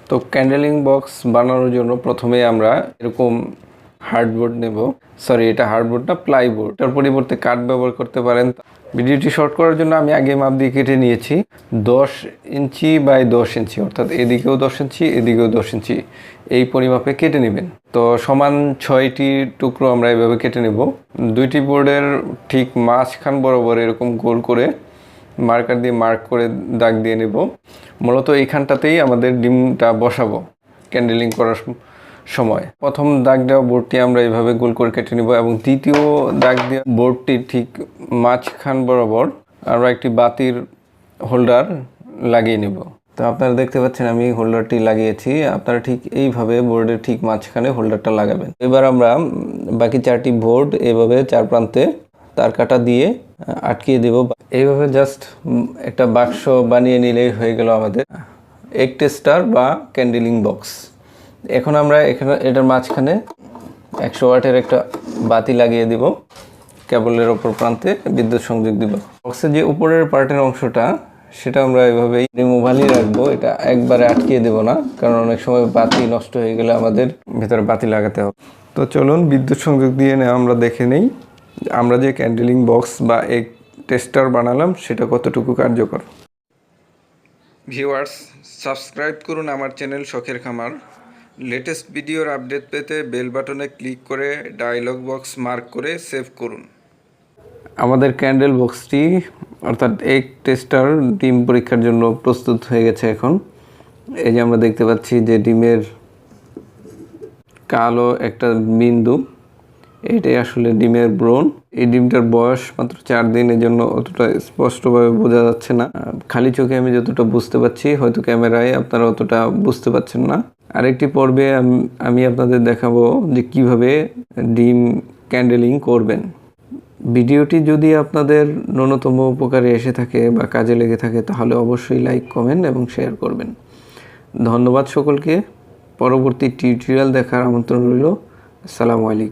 তো candling box বানানোর জন্য প্রথমে আমরা এরকম হার্ডবোর্ড নেব, সরি এটা হার্ডবোর্ড না, প্লাইবোর্ড। এটার পরিবর্তে কাঠ ব্যবহার করতে পারেন। ভিডিওটি শর্ট করার জন্য আমি আগে মাপ দিয়ে কেটে নিয়েছি 10 ইঞ্চি বাই 10 ইঞ্চি, অর্থাৎ এদিকেও 10 ইঞ্চি এদিকেও 10 ইঞ্চি, এই পরিমাপে কেটে নেবেন। তো সমান 6টি টুকরো আমরা এভাবে কেটে নেব। দুইটি বোর্ডের ঠিক মাঝখান বরাবর এরকম গোল করে মার্কার দিয়ে মার্ক করে দাগ দিয়ে নেব। মূলত এইখানটাতেই আমাদের ডিমটা বসাবো ক্যান্ডেলিং করার সময়। প্রথম দাগ দেওয়া বোর্ডটি আমরা এইভাবে গোল করে কেটে নেব এবং দ্বিতীয় দাগ দেওয়া বোর্ডটি ঠিক মাঝখান বরাবর আমরা একটি বাতির হোল্ডার লাগিয়ে নেব। তো আপনারা দেখতে পাচ্ছেন আমি হোল্ডারটি লাগিয়েছি। আপনারা ঠিক এইভাবে বোর্ডের ঠিক মাঝখানে হোল্ডারটা লাগাবেন। এবার আমরা বাকি 4টি বোর্ড এভাবে 4 প্রান্তে তার কাটা দিয়ে আটকিয়ে দেব। এইভাবে জাস্ট একটা বাক্স বানিয়ে নিলেই হয়ে গেল আমাদের এগ টেস্টার বা ক্যান্ডেলিং বক্স। এখন আমরা এটার মাঝখানে 100 ওয়াটের একটা বাতি লাগিয়ে দিব, কেবলের ওপর প্রান্তে বিদ্যুৎ সংযোগ দিব। বক্সের যে উপরের পার্টের অংশটা সেটা আমরা এভাবেই রিমুভালই রাখবো, এটা একবারে আটকিয়ে দেব না, কারণ অনেক সময় বাতি নষ্ট হয়ে গেলে আমাদের ভেতরে বাতি লাগাতে হবে। তো চলুন বিদ্যুৎ সংযোগ দিয়ে আমরা দেখে নেই আমরা যে ক্যান্ডেলিং বক্স বা এগ টেস্টার বানালাম সেটা কতটুকু কার্যকর। ভিউয়ার্স, সাবস্ক্রাইব করুন আমার চ্যানেল শখের খামার। লেটেস্ট ভিডিওর আপডেট পেতে বেল বাটনে ক্লিক করে ডায়লগ বক্স মার্ক করে সেভ করুন। আমাদের ক্যান্ডেল বক্সটি অর্থাৎ এগ টেস্টার ডিম পরীক্ষার জন্য প্রস্তুত হয়ে গেছে। এখন এই যে আমরা দেখতে পাচ্ছি যে ডিমের কালো একটা বিন্দু, এটাই আসলে ডিমের ব্রণ। এই ডিমটার বয়স মাত্র 4 দিন, এই জন্য অতটা স্পষ্টভাবে বোঝা যাচ্ছে না। খালি চোখে আমি যতটা বুঝতে পারছি, হয়তো ক্যামেরায় আপনারা অতটা বুঝতে পারছেন না। আরেকটি পর্বে আমি আপনাদের দেখাবো যে কিভাবে ডিম ক্যান্ডেলিং করবেন। ভিডিওটি যদি আপনাদের ন্যূনতম উপকারে এসে থাকে বা কাজে লেগে থাকে তাহলে অবশ্যই লাইক, কমেন্ট এবং শেয়ার করবেন। ধন্যবাদ সকলকে। পরবর্তী টিউটোরিয়াল দেখার আমন্ত্রণ রইল। আসসালামু আলাইকুম।